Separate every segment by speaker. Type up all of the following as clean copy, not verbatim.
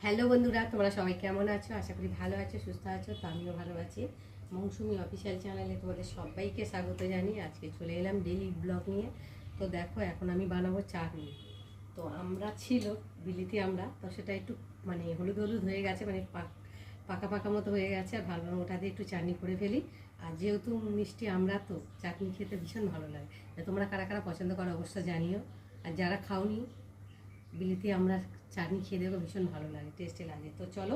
Speaker 1: Hello বন্ধুরা, তোমরা সবাই কেমন আছো? আশা করি ভালো আছো, সুস্থ আছো। তো আমিও ভালো আছি। মৌসুমি অফিসিয়াল চ্যানেলে তোমাদের সবাইকে স্বাগত জানিয়ে আজকে চলে এলাম ডেইলি ব্লগ নিয়ে। তো দেখো, এখন আমি বানাবো চাটনি। তো আমরা ছিল বিলিতি আমরা, তো সেটা একটু মানে হলুদ হলুদ হয়ে গেছে, মানে পাকা পাকা মতো হয়ে গেছে। আর ভাবলাম ওটা দিয়ে একটু চাটনি করে ফেলি। আর যেহেতু মিষ্টি আমরা, তো চাটনি খেতে ভীষণ ভালো লাগে। তোমরা কারা কারা পছন্দ করো অবশ্যই জানিও। আর যারা খাওনি, বিলিতি আমরা চাটনি খেয়ে দেখো, ভীষণ ভালো লাগে, টেস্টি লাগে। তো চলো,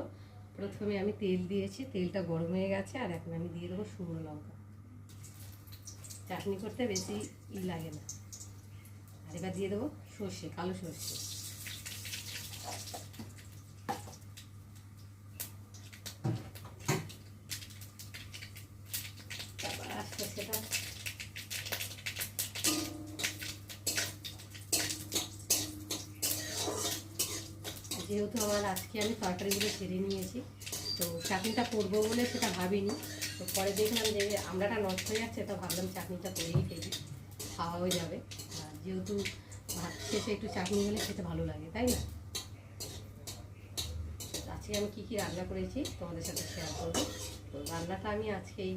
Speaker 1: প্রথমে আমি তেল দিয়েছি, তেলটা গরম হয়ে গেছে। আর এখন আমি দিয়ে দেবো শুকনো লঙ্কা। চাটনি করতে বেশি লাগে না। আর এবার দিয়ে দেবো সর্ষে, কালো সর্ষে। তারপর আস্তে সেটা যেহেতু আমার আজকে আমি তরকারিগুলো সেরে নিয়েছি, তো চাটনিটা করবো বলে সেটা ভাবিনি। তো পরে দেখলাম যে আমড়াটা নষ্ট হয়ে যাচ্ছে, তো ভাবলাম চাটনিটা করেই ফেলি, খাওয়াও যাবে। আর যেহেতু ভাত শেষে একটু চাটনি হলে খেতে ভালো লাগে, তাই না? আজকে আমি কী কী রান্না করেছি তোমাদের সাথে শেয়ার করবো। তো রান্নাটা আমি আজকে এই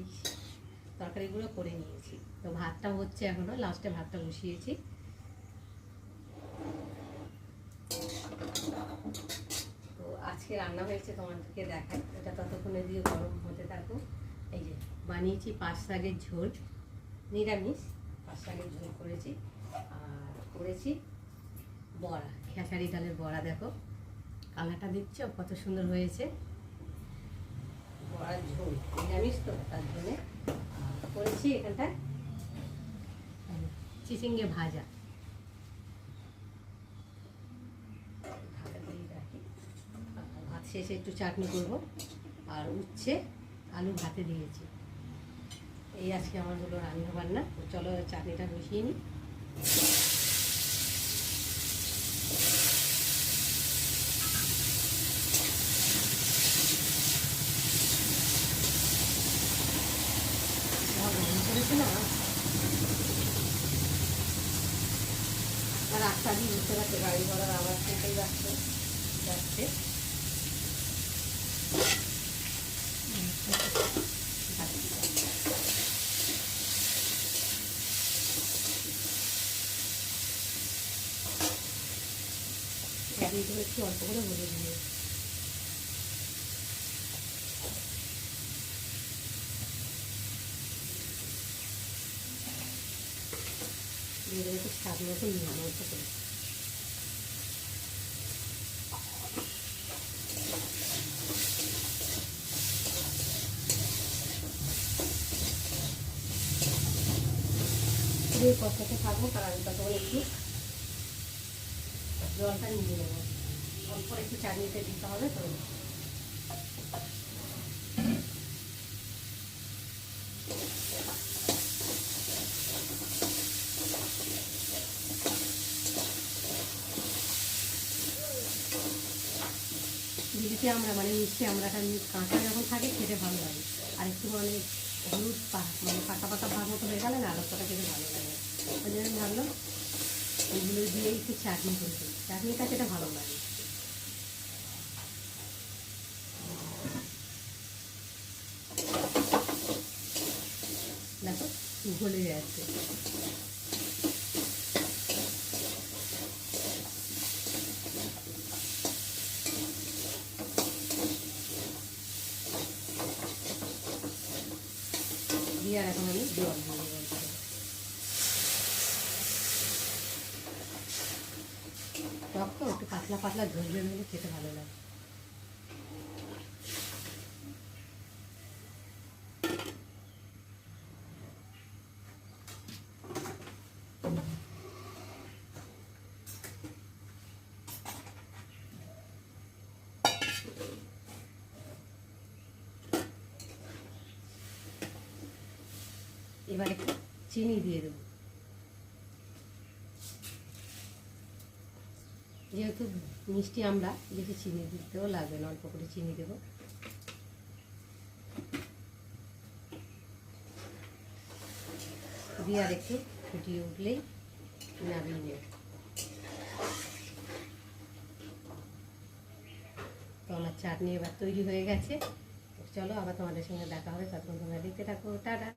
Speaker 1: তরকারিগুলো করে নিয়েছি। তো ভাতটা হচ্ছে এখনও, লাস্টে ভাতটা বসিয়েছি। তো আজকে রান্না হয়েছে, তোমাদেরকে দেখাই। এটা ততক্ষণে দিয়ে গরম হতে থাকো। এই যে বানিয়েছি পাঁচ শাকের ঝোল, নিরামিষ পাঁচ শাকের ঝোল করেছি। আর করেছি বড়া, খেসারি ডালের বড়া। দেখো কালারটা দিচ্ছ কত সুন্দর হয়েছে। বড়ার ঝোল নিরামিষ, তো তার জন্যে করেছি। এখানটায় চিচিঙ্গে ভাজা। ভাত শেষে একটু চাটনি করবো। আর উচ্ছে আলু ভাতে দিয়েছি। এই আজকে আমার হলো রান্না বান্না। তো চলো চাটনিটা বসিয়ে নিই। গরম করেছে না, আর রাস্তা দিয়ে বুঝতে পারছে গাড়ি ঘোড়ার আওয়াজ থেকেই যাচ্ছে। গাড়িগুলো একটু অল্প করে ভরে দিয়ে দিয়ে একটু স্বাদ মতো নিয়ে অল্প করে। দিয়ে কষাতে থাকবো। আর আমি তখন একটু জলটা নিয়ে নেবো, অল্প একটু চাটনিতে দিতে হবে। তো বিলিতি আমরা মানে মিষ্টি আমড়াটা কাঁচা যখন থাকে খেতে ভালো লাগে। আর একটু মানে হলুদ মানে পাকা পাকা ভাগ মতো হয়ে গেলে না, আলুটা খেতে ভালো লাগে। ওই জন্য আমি ভাবলাম ওইগুলো দিয়ে একটু চাটনি করে দিই, চাটনিটা খেতে ভালো লাগে। দেখো গলে যাচ্ছে। দিয়ে আর এখন আমি জল দিয়ে দেবো। টক তো একটু পাতলা পাতলা ঝোল ঝোল হলে খেতে ভালো লাগে। এবার একটু চিনি দিয়ে দেবো। যেহেতু মিষ্টি আমরা, বেশি চিনি দিতেও লাগবে না, অল্প করে চিনি দেবো। দিয়ে আর একটু ফুটিয়ে উঠলেই নামিয়ে নেব। আমার চাটনি এবার তৈরি হয়ে গেছে। তো চলো আবার তোমাদের সঙ্গে দেখা হবে, ততক্ষণ তোমরা দেখতে থাকো, টাটা।